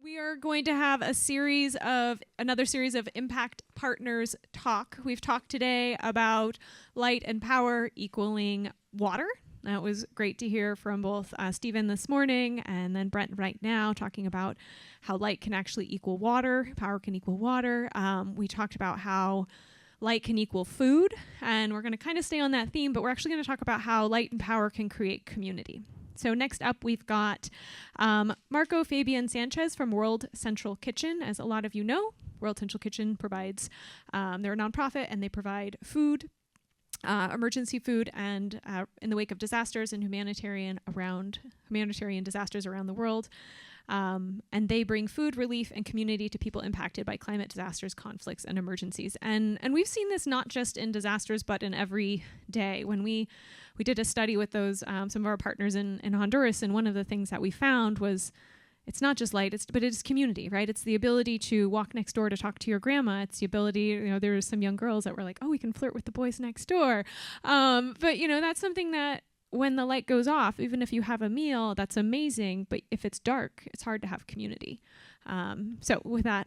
We are going to have another series of Impact Partners talk. We've talked today about light and power equaling water. That was great to hear from both Stephen this morning and then Brent right now, talking about how light can actually equal water, power can equal water. We talked about how light can equal food, and we're going to kind of stay on that theme, but we're actually going to talk about how light and power can create community. So next up, we've got Fabian Sánchez from World Central Kitchen. As a lot of you know, World Central Kitchen provides, they're a nonprofit, and they provide food, emergency food, and in the wake of disasters and humanitarian disasters around the world. And they bring food relief and community to people impacted by climate disasters, conflicts, and emergencies. And we've seen this not just in disasters, but in every day. When we did a study with those some of our partners in Honduras, and one of the things that we found was it's not just light, but it's community, right? It's the ability to walk next door to talk to your grandma. It's the ability, there were some young girls that were like, oh, we can flirt with the boys next door. But, that's something that when the light goes off, even if you have a meal, that's amazing. But if it's dark, it's hard to have community. So with that,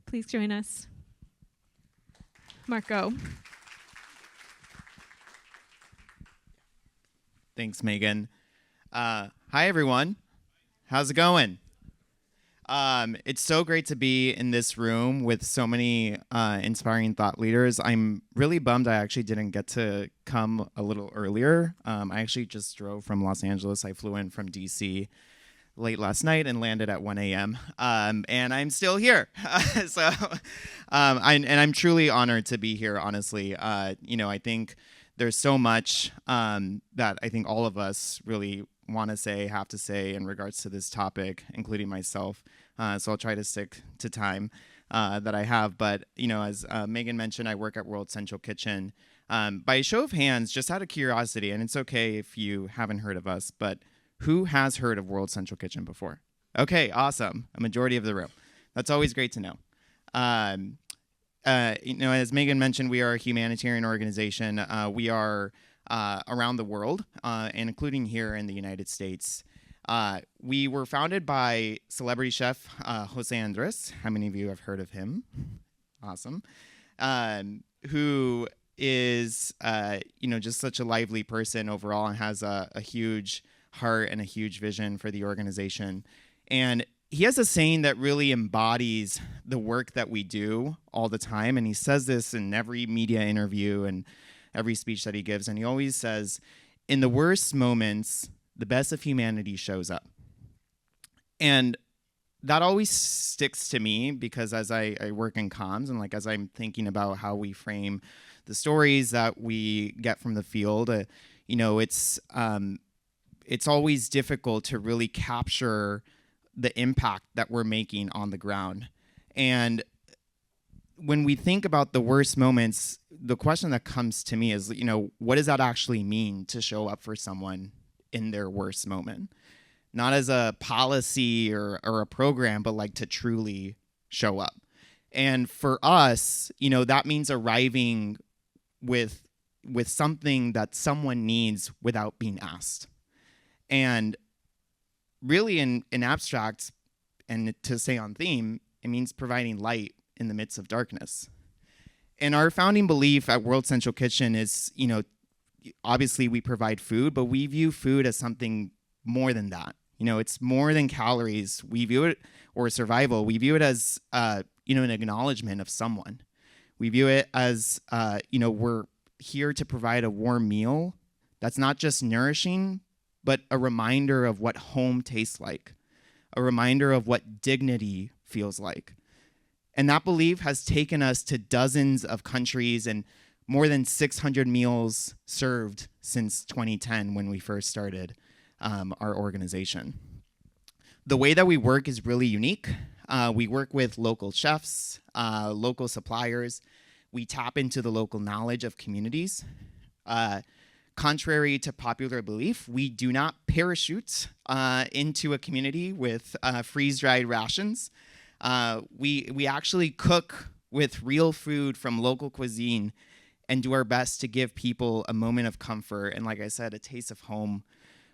please join us. Marco. Thanks, Megan. Hi, everyone. How's it going? It's so great to be in this room with so many inspiring thought leaders. I'm really bummed I actually didn't get to come a little earlier. I actually just drove from Los Angeles. I flew in from DC late last night and landed at 1 a.m. And I'm still here. I'm truly honored to be here, honestly. I think there's so much that I think all of us really want to say, have to say in regards to this topic, including myself. So I'll try to stick to time that I have. But, as Megan mentioned, I work at World Central Kitchen. By a show of hands, just out of curiosity, and it's okay if you haven't heard of us, but who has heard of World Central Kitchen before? Okay, awesome. A majority of the room. That's always great to know. As Megan mentioned, we are a humanitarian organization. We are around the world, and including here in the United States. We were founded by celebrity chef Jose Andres. How many of you have heard of him? Awesome. Who is, just such a lively person overall and has a huge heart and a huge vision for the organization. And he has a saying that really embodies the work that we do all the time. And he says this in every media interview and every speech that he gives. And he always says, in the worst moments, the best of humanity shows up. And that always sticks to me because as I work in comms and as I'm thinking about how we frame the stories that we get from the field, it's always difficult to really capture the impact that we're making on the ground. And when we think about the worst moments, the question that comes to me is, what does that actually mean to show up for someone in their worst moment? Not as a policy or a program, but to truly show up. And for us, that means arriving with something that someone needs without being asked. And really in abstract, and to stay on theme, it means providing light in the midst of darkness. And our founding belief at World Central Kitchen is, obviously we provide food, but we view food as something more than that. It's more than calories. We view it, or survival, we view it as, an acknowledgement of someone. We view it as, we're here to provide a warm meal that's not just nourishing, but a reminder of what home tastes like, a reminder of what dignity feels like. And that belief has taken us to dozens of countries and more than 600 meals served since 2010 when we first started our organization. The way that we work is really unique. We work with local chefs, local suppliers. We tap into the local knowledge of communities. Contrary to popular belief, we do not parachute into a community with freeze-dried rations. We actually cook with real food from local cuisine and do our best to give people a moment of comfort and, like I said, a taste of home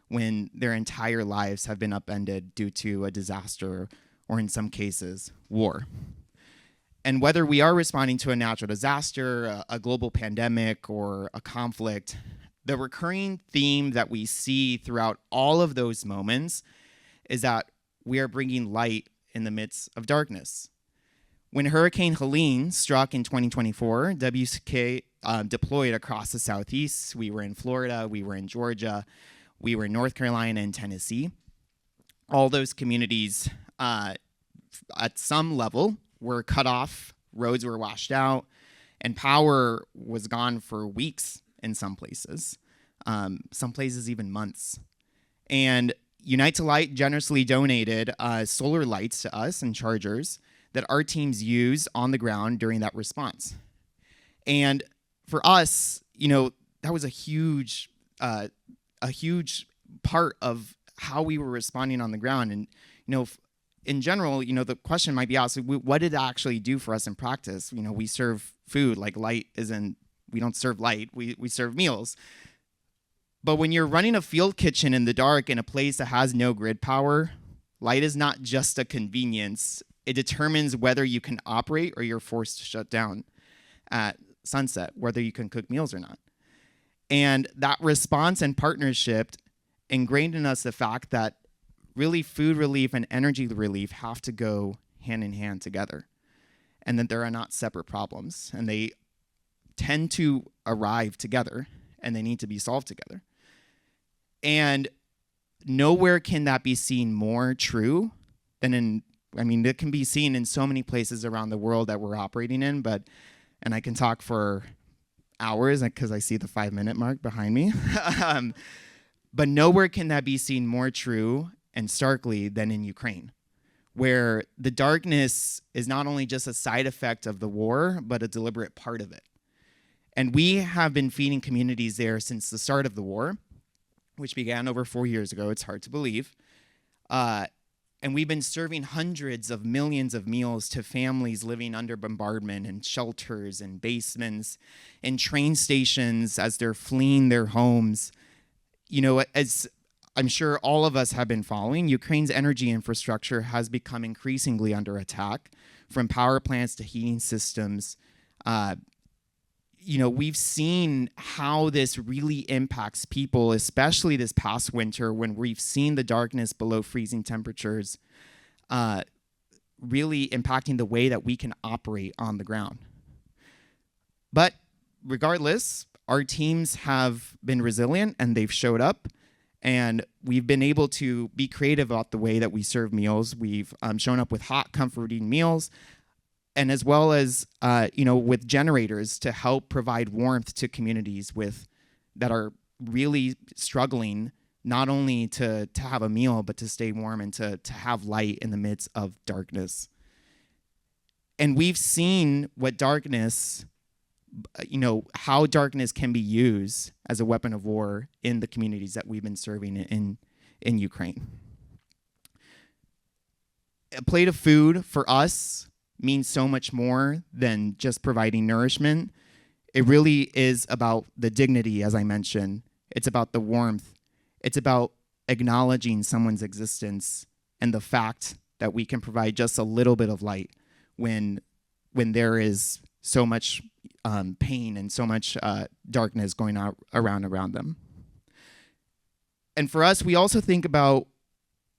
when their entire lives have been upended due to a disaster or in some cases, war. And whether we are responding to a natural disaster, a global pandemic, or a conflict, the recurring theme that we see throughout all of those moments is that we are bringing light in the midst of darkness. When Hurricane Helene struck in 2024, WCK deployed across the Southeast. We were in Florida, we were in Georgia, we were in North Carolina and Tennessee. All those communities, at some level, were cut off, roads were washed out, and power was gone for weeks in some places even months. And Unite to Light generously donated solar lights to us and chargers that our teams used on the ground during that response. And for us, that was a huge part of how we were responding on the ground. And, in general, the question might be asked, what did it actually do for us in practice? We serve food, like light isn't, we don't serve light, we serve meals. But when you're running a field kitchen in the dark in a place that has no grid power, light is not just a convenience. It determines whether you can operate or you're forced to shut down at sunset, whether you can cook meals or not. And that response and partnership ingrained in us the fact that really food relief and energy relief have to go hand in hand together, and that there are not separate problems, and they tend to arrive together, and they need to be solved together. And nowhere can that be seen more true than it can be seen in so many places around the world that we're operating in, and I can talk for hours because I see the 5-minute mark behind me. But nowhere can that be seen more true and starkly than in Ukraine, where the darkness is not only just a side effect of the war, but a deliberate part of it. And we have been feeding communities there since the start of the war, which began over 4 years ago. It's hard to believe. And we've been serving hundreds of millions of meals to families living under bombardment in shelters and basements and train stations as they're fleeing their homes. As I'm sure all of us have been following, Ukraine's energy infrastructure has become increasingly under attack, from power plants to heating systems. We've seen how this really impacts people, especially this past winter when we've seen the darkness below freezing temperatures really impacting the way that we can operate on the ground. But regardless, our teams have been resilient and they've showed up, and we've been able to be creative about the way that we serve meals. We've shown up with hot, comforting meals, and as well as with generators to help provide warmth to communities that are really struggling not only to have a meal, but to stay warm and to have light in the midst of darkness. And we've seen what darkness, how darkness can be used as a weapon of war in the communities that we've been serving in Ukraine. A plate of food for us means so much more than just providing nourishment. It really is about the dignity, as I mentioned. It's about the warmth. It's about acknowledging someone's existence and the fact that we can provide just a little bit of light when there is so much pain and so much darkness going on around them. And for us, we also think about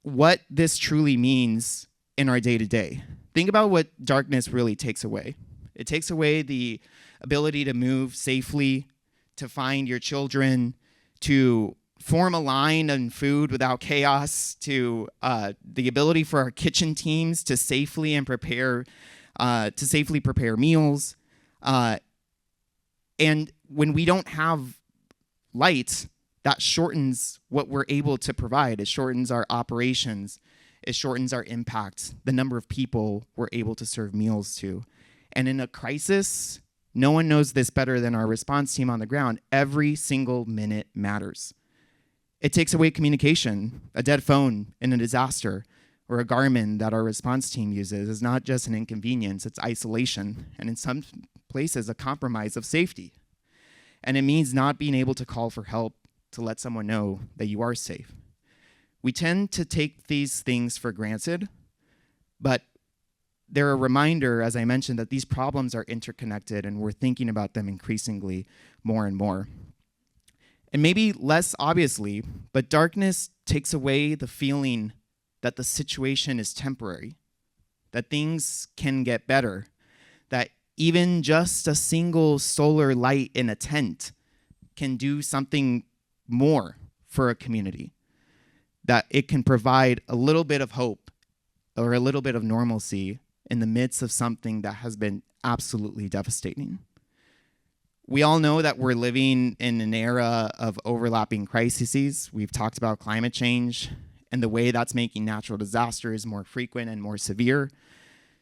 what this truly means in our day-to-day. Think about what darkness really takes away. It takes away the ability to move safely, to find your children, to form a line on food without chaos, to the ability for our kitchen teams to safely prepare meals. And when we don't have light, that shortens what we're able to provide. It shortens our operations. It shortens our impact, the number of people we're able to serve meals to. And in a crisis, no one knows this better than our response team on the ground. Every single minute matters. It takes away communication. A dead phone in a disaster or a Garmin that our response team uses is not just an inconvenience, it's isolation, and in some places, a compromise of safety. And it means not being able to call for help to let someone know that you are safe. We tend to take these things for granted, But they're a reminder, as I mentioned, that these problems are interconnected and we're thinking about them increasingly more and more. And maybe less obviously, but darkness takes away the feeling that the situation is temporary, that things can get better, that even just a single solar light in a tent can do something more for a community, that it can provide a little bit of hope or a little bit of normalcy in the midst of something that has been absolutely devastating. We all know that we're living in an era of overlapping crises. We've talked about climate change and the way that's making natural disasters more frequent and more severe.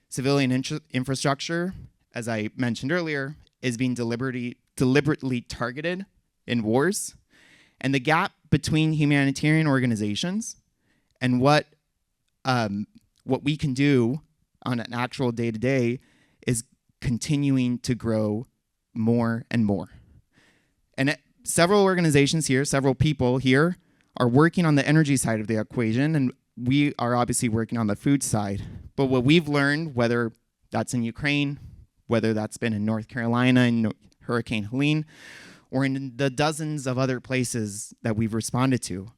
Civilian infrastructure, as I mentioned earlier, is being deliberately targeted in wars. And the gap between humanitarian organizations and what we can do on an actual day-to-day is continuing to grow more and more. And several organizations here, several people here are working on the energy side of the equation, and we are obviously working on the food side. But what we've learned, whether that's in Ukraine, whether that's been in North Carolina in Hurricane Helene, or in the dozens of other places that we've responded to,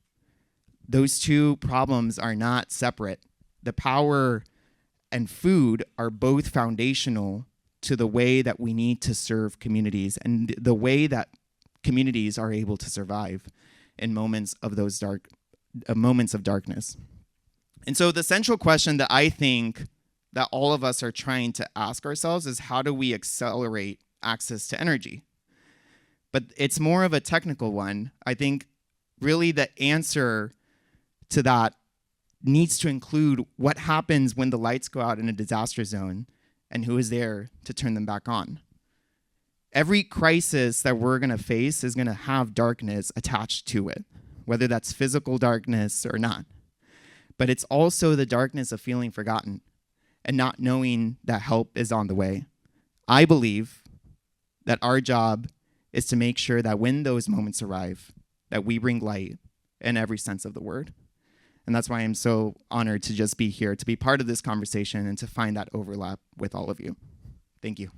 those two problems are not separate. The power and food are both foundational to the way that we need to serve communities and the way that communities are able to survive in moments of those moments of darkness. And so the central question that I think that all of us are trying to ask ourselves is, how do we accelerate access to energy? But it's more of a technical one. I think really the answer to that needs to include what happens when the lights go out in a disaster zone and who is there to turn them back on. Every crisis that we're going to face is going to have darkness attached to it, whether that's physical darkness or not. But it's also the darkness of feeling forgotten and not knowing that help is on the way. I believe that our job is to make sure that when those moments arrive, that we bring light in every sense of the word. And that's why I'm so honored to just be here, to be part of this conversation and to find that overlap with all of you. Thank you.